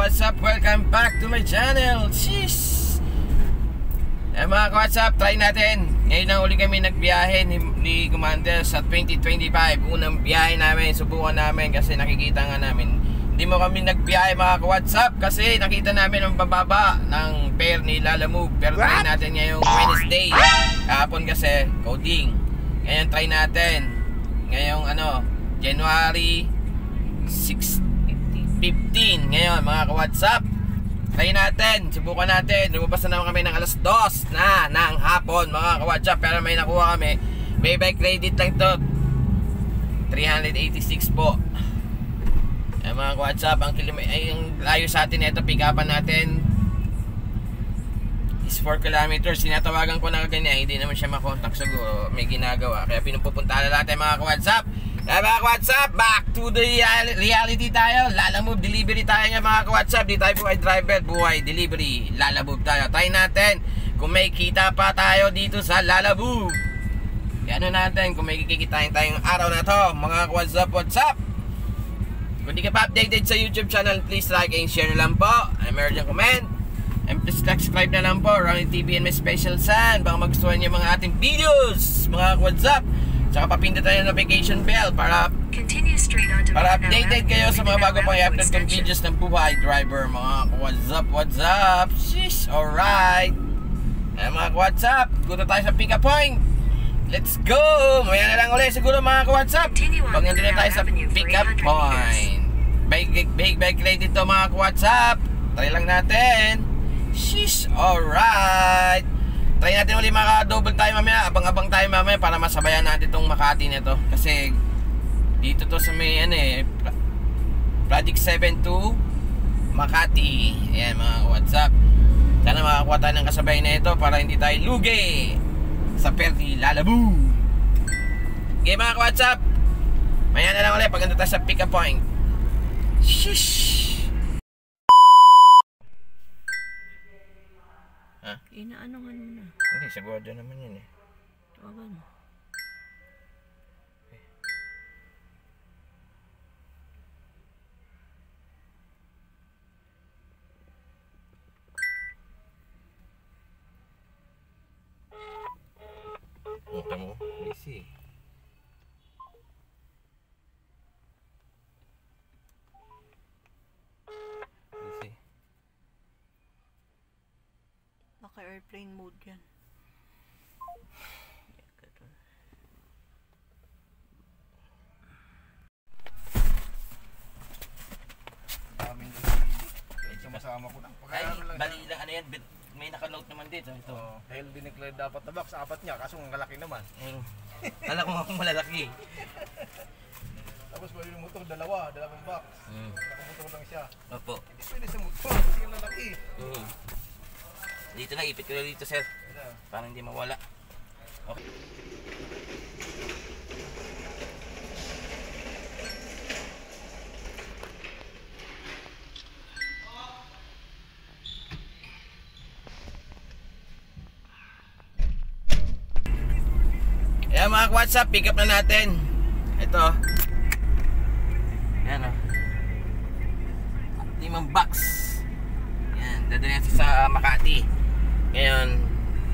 What's up? Welcome back to my channel. Sheesh. Mga ka-WhatsApp, try natin. Ngayon na uli kami nagbiyahe ni Commander sa 2025. Unang biyahe namin, subukan namin kasi nakikita nga namin hindi mo kami nagbiyahe mga ka-WhatsApp kasi nakita namin ang bababa ng pair ni Lalamove. Pero try natin ngayong Wednesday. Kahapon kasi coding. Ngayon try natin ngayong January 15 ngayon mga ka-WhatsApp. Try natin, subukan natin. Lumabas na naman kami ng alas 2 na ng hapon mga ka-WhatsApp. Pero may nakuha kami. May bike credit lang to, 386 po. Mga ka-WhatsApp, ang layo sa atin ito, pick upan natin is 4 kilometers. Sinatawagan ko na ganyan, hindi naman siya makontak. Siguro may ginagawa, kaya pinupupunta na natin mga ka-WhatsApp. Mga ka-WhatsApp, back to the reality tayo. Lalamove delivery tayo nga mga ka-WhatsApp. Di tayo buhay driver, buhay delivery. Lalamove tayo. Try natin kung may kita pa tayo dito sa Lalamove. Ano natin kung may kikitain tayong araw na to mga ka-WhatsApp. WhatsApp, kung di ka pa updated sa YouTube channel, please like and share na lang po. And meron dyan comment. And please subscribe na lang po, Ronnie TV and my special son. Baka magustuhan niyo mga ating videos mga ka-WhatsApp. Tsaka papindot tayo ng notification bell para updated kayo sa mga bago pang i-upload kong videos ng buhay driver mga ka-WhatsApp. WhatsApp, shish, alright. Mga ka-WhatsApp, punta tayo sa pick up point. Let's go! Maya na lang ulit siguro mga ka-WhatsApp. Pag nandun na tayo sa pick up point. Bike ready to mga ka-WhatsApp. Try lang natin. Shish, alright. Try natin ulit maka-double tayo mamaya. Abang-abang tayo mamaya para masabayan natin itong Makati nito. Kasi dito to sa may Project 7 to Makati. Ayan mga WhatsApp. Sana makakuha tayo ng kasabay na ito para hindi tayo lugi sa Perdi Lalamove. Okay mga WhatsApp, maya na lang ulit pag nandun tayo sa pick up point. Shish. Inaanohan mo na. Hindi, sigurado naman yun eh. Tawagan mo. Ito mo, busy. Baka airplane mode yan. Daming sumasama ko na. Ay, bali lang ano yan, may naka-note naman dito. Ito. Dahil dineclare dapat na box, 4 niya, kaso ang kalaki naman. Alam ko nga malalaki. Tapos yung motor, dalawang box. Nakamotor lang siya. Opo. Hindi pwede sa motor, kasi yung lalaki. Dito na, ipit ko na dito sir. Para hindi mawala. Okay. Ayan mga WhatsApp, pick up na natin. Ito. Ayan o. 5 box. Ayan, dadali natin sa Makati. Ngayon,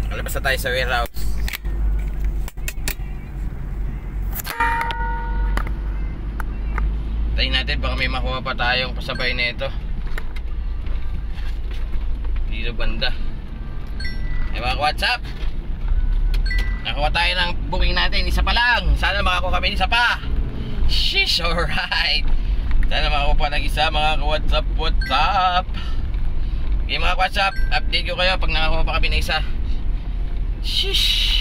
nakalabas na tayo sa warehouse. Tayo natin, baka may makuha pa tayong pasabay na ito. Dito banda. Ayan mga WhatsApp, nakakuha tayo ng booking natin. Isa pa lang. Sana makakuha kami isa pa. Sheesh, alright. Sana makakuha pa ng isa mga ka-WhatsApp. WhatsApp. Okay mga WhatsApp, update ko kayo pag nakakuha pa kami ng isa. Sheesh.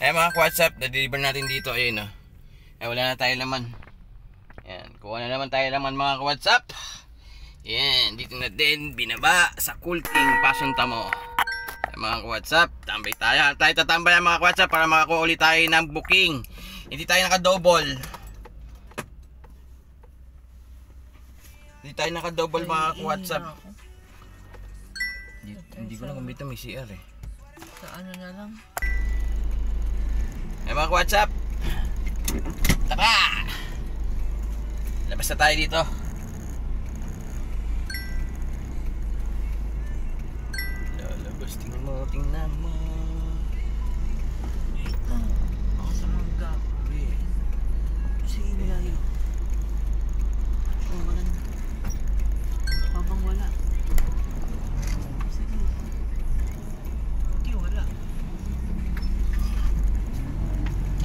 Eh mga WhatsApp, na-deliver natin dito. Ayun o. Wala na tayo laman. Ayan, kuha na naman tayo laman mga WhatsApp. Ayan, dito na din binaba sa Kulting Pasuntamo. Mga WhatsApp, tambay tayo. Tayo tatambay mga WhatsApp para makakuha ulit tayo ng booking. Hindi tayo naka-double. Hindi tayo naka-double mga WhatsApp. Hindi ko na kumita may CR eh. Sa ano na lang. Mga WhatsApp, tara! Labas na tayo dito. Lalabas, tingnan mo. Ito. Ako sa mangga. Si Inay. Oh, wala na. Habang wala. Sige. Hindi, wala.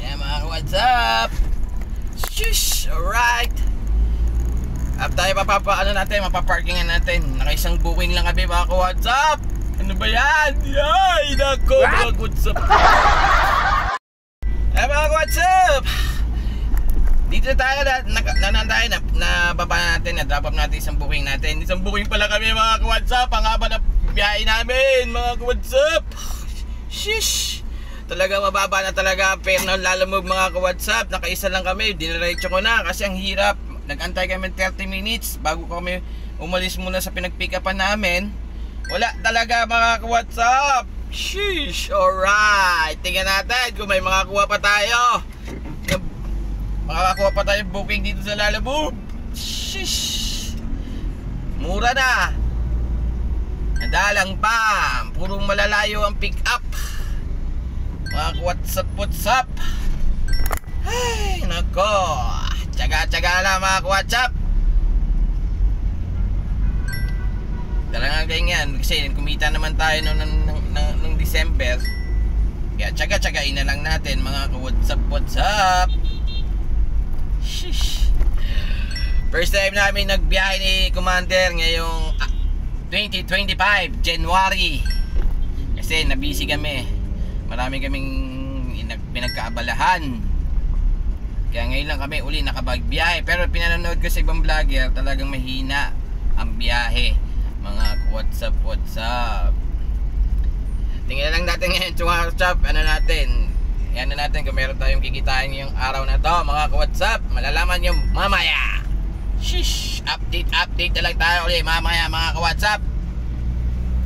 Ayan mga WhatsApp. Shush! Alright. Up tayo mapaparkingan natin. Nakaisang booking lang kami mga WhatsApp. Ano ba yan? Yay! Nako mga WhatsApp. Ayan mga WhatsApp. Dito na tayo nababa natin, na-drop up natin isang booking natin. Isang booking pala kami mga WhatsApp. Ang haba na biyahe namin mga WhatsApp. Shish! Talaga mababa na talaga pero lalamog mga WhatsApp. Nakaisa lang kami, diniretso ko na kasi ang hirap. Nag-antay kami 30 minutes bago kami umalis muna sa pinag-pick upan namin. Wala talaga mga WhatsApp. Sheesh! Alright, tingnan natin kung may makakuha pa tayo. Makakakuha pa tayo booking dito sa Lalamove. Sheesh! Mura na. Nadalang pa. Purong malalayo ang pick up. Mga WhatsApp. Ay, nako. Tsaga-tsaga lang mga WhatsApp. Talagang ganyan. Kasi kumita naman tayo nung December. Kaya tsaga-tsagain na lang natin mga WhatsApp. Sheesh. First time namin nagbiyahe ni Commander ngayong 2025 January. Kasi nabisi kami. Marami kaming pinagkaabalahan. Kaya ngayon lang kami uli nakabagbiyahe. Pero pinanonood ko sa ibang vlogger, talagang mahina ang biyahe. Mga WhatsApp. Tingnan lang natin ngayon sa WhatsApp. Ano natin kung meron tayong kikitain yung araw na to mga WhatsApp. Malalaman nyo mamaya. Shish! Update na lang tayo ulit mamaya mga WhatsApp.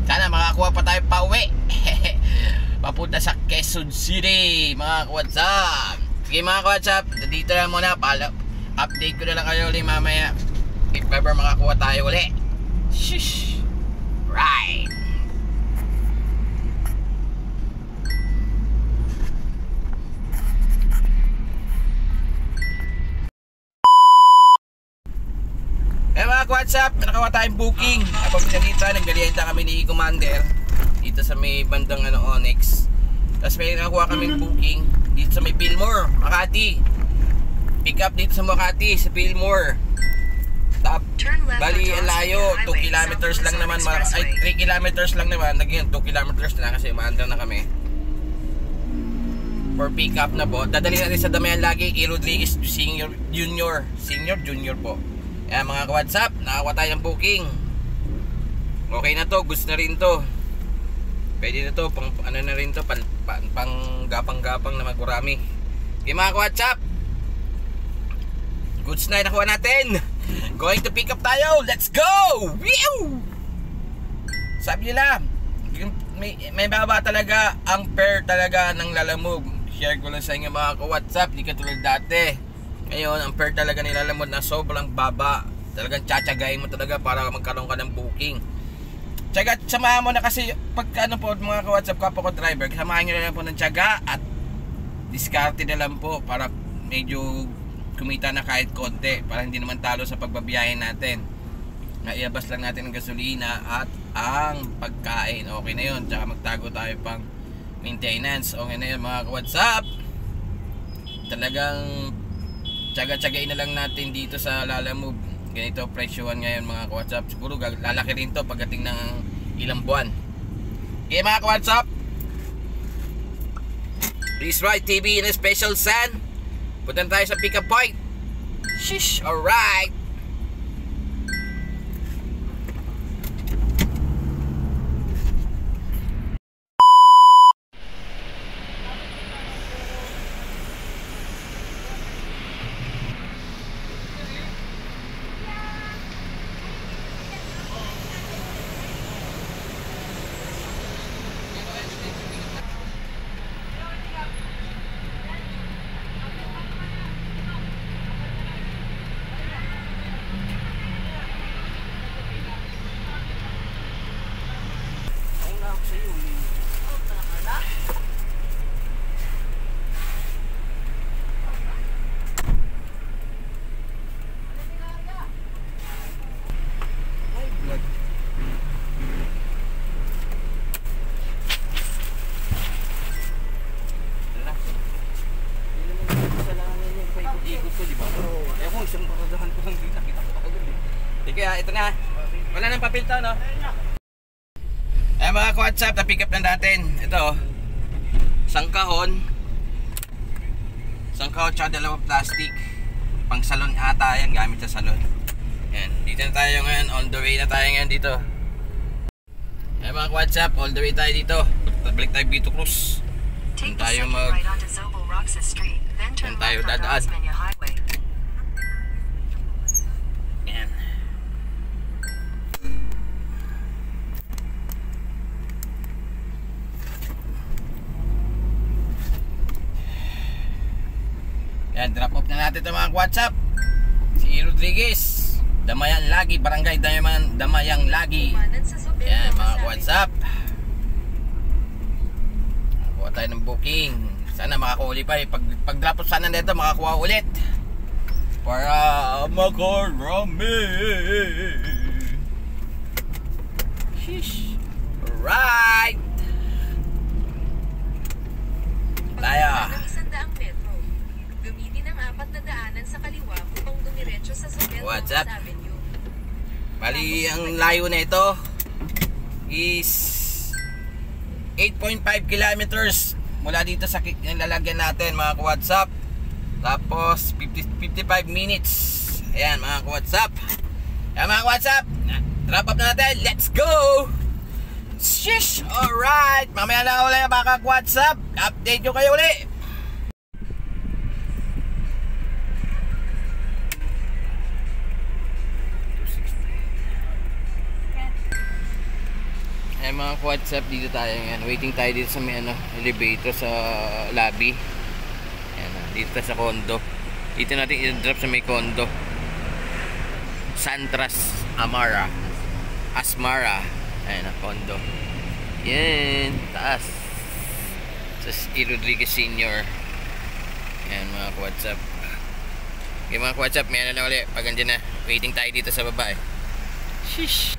Sana makakuha pa tayo pa uwi. Papunta sa Quezon City mga WhatsApp. Sige mga WhatsApp, dito na muna. Update ko na lang kayo ulit mamaya if ever makakuha tayo ulit. Shish! Right! Mga WhatsApp, nakawa tayong booking. Habang pinagkita, nagbalienta kami ni Commander dito sa may bandang Onyx. Tapos may nakakuha kaming booking dito sa may Fillmore, Makati. Pick up dito sa Makati, sa Fillmore. Bali, layo, 2 kilometers lang naman. 3 kilometers lang naman. Naging 2 kilometers na kasi umaandar na kami. For pick up na po. Dadali natin sa Damayan lagi, E. Rodriguez Junior po. Kaya mga WhatsApp, nakakuha tayo ng booking. Okay na to, goods na rin to. Pwede na to, pang gapang-gapang na magurami. Okay mga WhatsApp, goods na nakuha natin. Going to pick up tayo, let's go! Whew! Sabi nila, may baba talaga ang pair talaga ng Lalamove. Share ko lang sa inyo mga WhatsApp, di katulad dati. Ngayon, ang pair talaga ni Lalamove na sobrang baba. Talagang tsatsagayin mo talaga para magkaroon ka ng booking. Tsaga, samahan mo na kasi pagka ano po mga WhatsApp kapwa ko driver, samahan nyo na lang po ng tsaga at diskarte na lang po para medyo kumita na kahit konti para hindi naman talo sa pagbabiyahe natin. Naiabas lang natin ang gasolina at ang pagkain. Okay na yun. Tsaka magtago tayo pang maintenance. Okay na yun mga WhatsApp. Talagang tsaga-tsagain na lang natin dito sa Lalamove. Ganito presyohan ngayon mga WhatsApp. Siguro lalaki rin to pagdating ng ilang buwan. Okay mga WhatsApp, Please Ride TV in a special sun. Punta tayo sa pick-up point. Shish, alright. Kaya ito na. Wala nang papel to, no? Eh mga ka-WhatsApp, na-pick up na natin. Ito, isang kahon tsaka dalawang plastic. Pang salon ata yan, gamit sa salon. Yan, dito na tayo ngayon. On the way na tayo ngayon dito. Eh mga ka-WhatsApp, all the way tayo dito. Balik tayo Vito Cruz. Yan tayo yan tayo dadaan. Yan. Yan, drop off na natin ito mga WhatsApp. Si Rodriguez, Damayan Lagi, Barangay Damayang Lagi. Yan mga WhatsApp. Kuha tayo ng booking. Sana makakuha pa. Pag drop off sana nito, makakuha ulit. Para makarami. Sheesh. Alright. Tayo. Sa kaliwa upang dumiretso sa What's up? Bali, ang layo na ito is 8.5 kilometers mula dito sa lalagyan natin mga ka-WhatsApp. Tapos 55 minutes. Ayan mga ka-WhatsApp. Ayan mga ka-WhatsApp, drop up na natin. Let's go! Shish! Alright, mamaya na ulit mga ka-WhatsApp. Update nyo kayo ulit. Ay mga WhatsApp, dito tayo ngayon. Waiting tayo dito sa may elevator sa lobby. Ayan, dito tayo sa condo. Dito natin i-drop sa may condo. Santras Asmara. Ayan, condo. Yan, taas. Sa si Rodriguez Senior. Ayan mga WhatsApp. Okay mga WhatsApp, may na ulit. Pag andyan na, waiting tayo dito sa baba eh. Shish!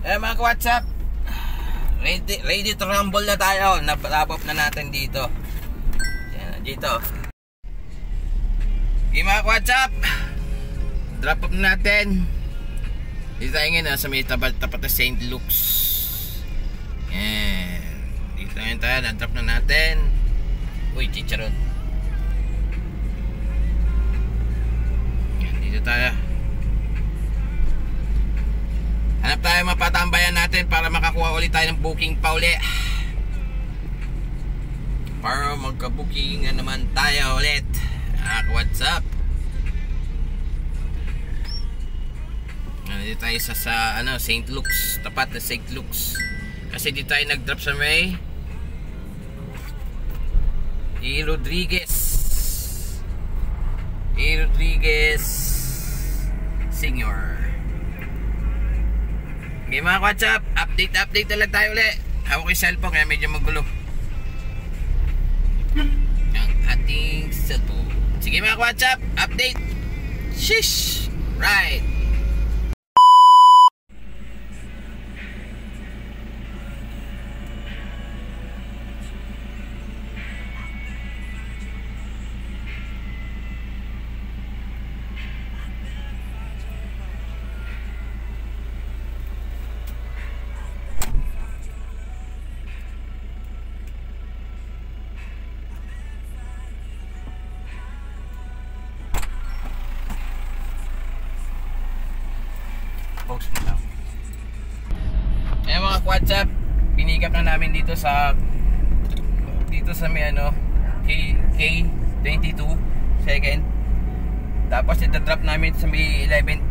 Eh mga ka-WhatsApp, ready to rumble na tayo. Nap-up na natin dito. Yan, dito. Okay mga ka-WhatsApp, drop up na natin. Dito tayo ngayon sa may tapat na St. Luke's. Yan. Dito ngayon tayo, na-drop na natin. Uy, chicharon. Yan, dito tayo. Hanap tayo mapatambayan natin para makakuha ulit tayo ng booking pa ulit. Para magka-booking na naman tayo ulit. What's up? Dito tayo sa St. Luke's. Tapat na St. Luke's. Kasi dito tayo nag-drop sa may Rodriguez Senior. Okay mga WhatsApp, update na lang tayo ulit. Hawak ko yung cellphone kaya medyo magulo ang ating cellphone. Sige mga WhatsApp, update. Shish! Right. WhatsApp, pinikap na namin dito sa may K22 second. Tapos ita-drop namin sa may 11th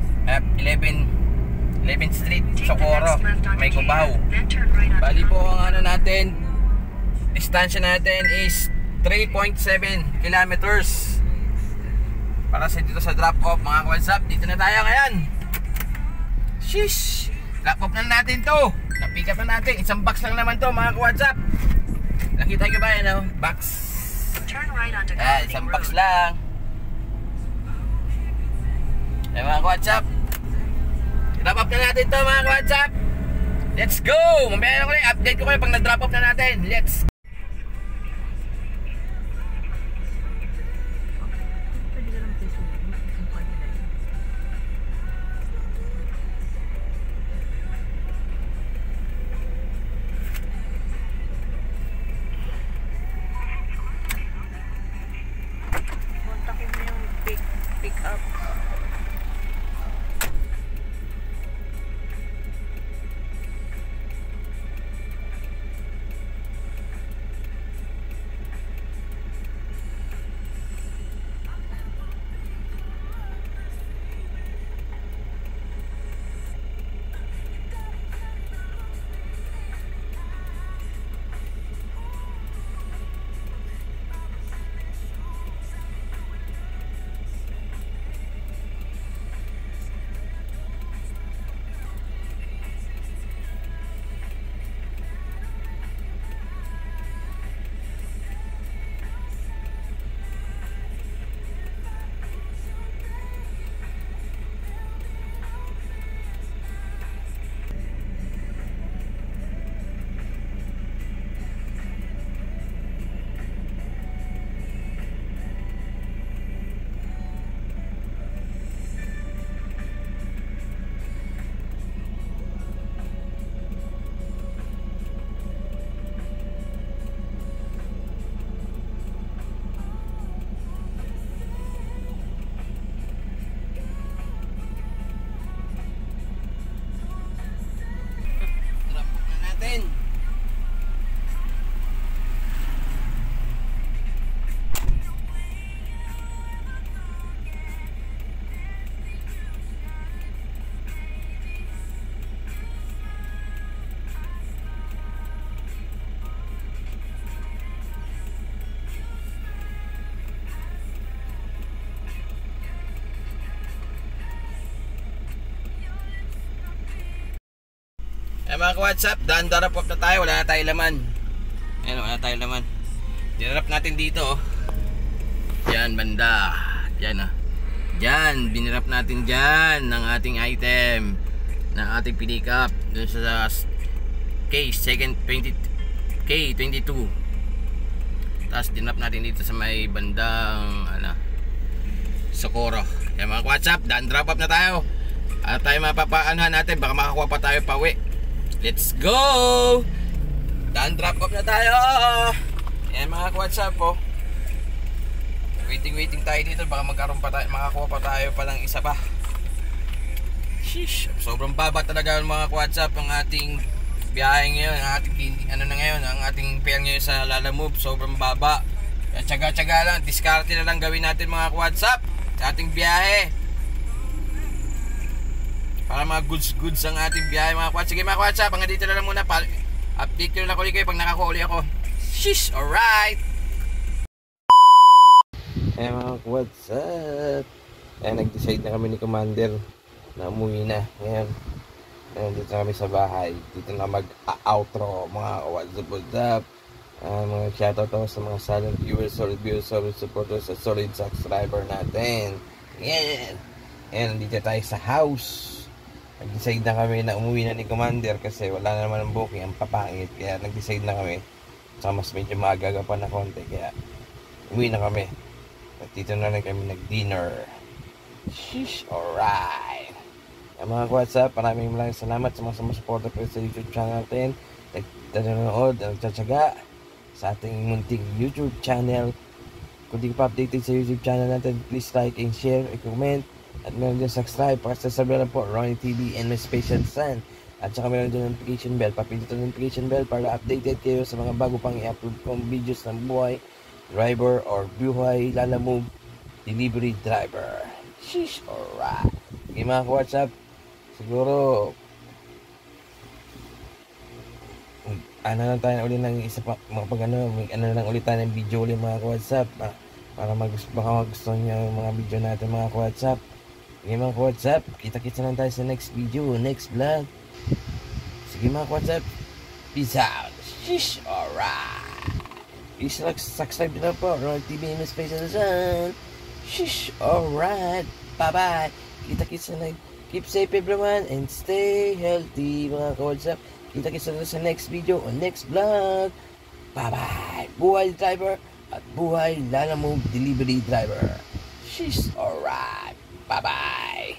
Street, Socorro, may Cubao. Bali po ang natin, distansya natin is 3.7 kilometers para sa dito sa drop off mga WhatsApp. Dito na tayo ngayon. Shish, drop off na natin to. Na-pick up na natin. Isang box lang naman to mga WhatsApp. Nakita nyo ba yan box? Isang box lang. Mga WhatsApp, drop off na natin to mga WhatsApp. Let's go. Mamaya ko na update ko kayo pag na-drop off na natin. Let's go. Kontakin mo yung pick up. Mga WhatsApp, drop off na tayo. Wala na tayong laman. Ayun, wala na tayong laman. Dinarap natin dito. Yan, banda. Yan Yan, binirap natin dyan ng ating item, ng ating pick up dun sa K22. Tapos dinarap natin dito sa may bandang Socorro. Yan mga WhatsApp, drop off na tayo. At tayo mapapaanohan natin, baka makakuha pa tayo pauwi. Let's go! Drop off na tayo. Yan mga WhatsApp po. Waiting tayo dito, baka makakuha pa tayo pa ng isa pa. Sheesh, sobrang baba talaga mga WhatsApp ang ating biyahe ngayon, ang ating ang ating fare ngayon sa Lalamove, sobrang baba. Kaya tsaga-tsaga lang, diskarte na lang gawin natin mga WhatsApp sa ating biyahe. Para mga goods ang ating biyahe mga WhatsApp. Sige mga WhatsApp, hanggang dito na lang muna. Update ko na lang ulit kayo pag nakakuha ako. Sheesh, alright. Mga WhatsApp, nag-decide na kami ni Commander na umuwi na. Ngayon, dito na kami sa bahay. Dito na mag-outro mga WhatsApp. Mga shoutout ako sa mga silent viewers, solid viewers, solid supporters, at solid subscriber natin. Yan. Dito tayo sa house. Nag-decide na kami na umuwi na ni Commander kasi wala na naman ang booking, ang papangit. Kaya nag-decide na kami. Saka mas medyo maaga pa na konti. Kaya umuwi na kami. At dito na lang kami nag-dinner. Sheesh, alright. Mga WhatsApp, maraming salamat sa mga sumusuporta ko sa YouTube channel natin. Nanonood, nagtsatsaga sa ating munting YouTube channel. Kung di ka pa updated sa YouTube channel natin, please like and share and comment. At meron din subscribe para sa sabi lang po, Ronnie TV and my special son. At saka meron din notification bell. Papindot ang notification bell para updated kayo sa mga bago pang i-upload kong videos ng buhay driver or buhay lalamove delivery driver. Sheesh, alright. Okay mga ka-WhatsApp, siguro ano lang tayo ulit ng isa pa, ano lang ulit tayo ng video ulit mga ka-WhatsApp, para baka magustuhan nyo yung mga video natin mga ka-WhatsApp. Okay mga ka-WhatsApp, kita-kita lang tayo sa next video, next vlog. Sige mga ka-WhatsApp, peace out. Sheesh, alright. Please subscribe na po, Roy TV in the Space of the Sun. Sheesh, alright. Bye-bye. Kita-kita na. Keep safe everyone and stay healthy mga ka-WhatsApp. Kita-kita na sa next video o next vlog. Bye-bye. Buhay driver at buhay lalamove delivery driver. Sheesh, alright. Bye-bye.